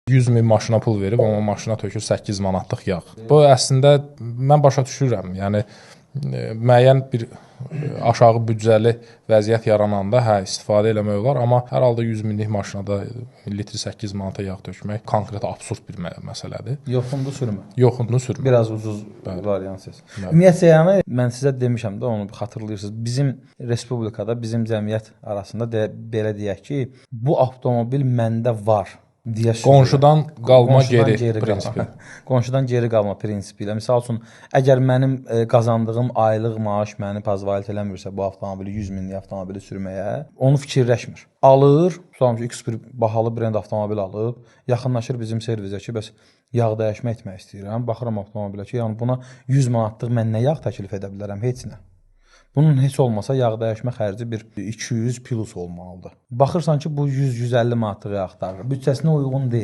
100 min maşına pul verib, amma maşına tökür 8 manatlıq yağ. Bu əslində mən başa düşürəm. Yəni müəyyən bir aşağı büdcəli vəziyyət yarananda istifadə eləmək olar, amma hər halda 100 minlik maşına da litr 8 manata yağ tökmək konkret absurd bir məsələdir. Yoxundu sürmə. Yoxundu sürmə. Biraz ucuz variantsız. Ümumiyyətlə yəni mən sizə demişəm də, onu xatırlayırsınız. Bizim respublikada, bizim cəmiyyət arasında belə deyək ki, bu avtomobil məndə var. Qonşudan qalma geri prinsipi. Qonşudan geri qalma prinsipi ilə. Misal üçün, əgər mənim qazandığım aylıq maaş məni pazvalit eləmirsə bu avtomobili 100 minlik avtomobili sürməyə, onu fikirləşmir. Alır, tutalım ki, X bir bahalı brend avtomobil alıb, yaxınlaşır bizim servisə ki, bəs yağ dəyişmə etmək istəyirəm. Baxıram avtomobilə ki, yəni buna 100 manatlıq mən nə yağ təklif edə bilərəm, heç nə. Bunun heç olmasa yağ dəyişmə xərci bir 200 plus olmalıdır. Baxırsan ki, bu 100-150 manatlıq yağ axtarır. Büdcəsinə uyğun deyil.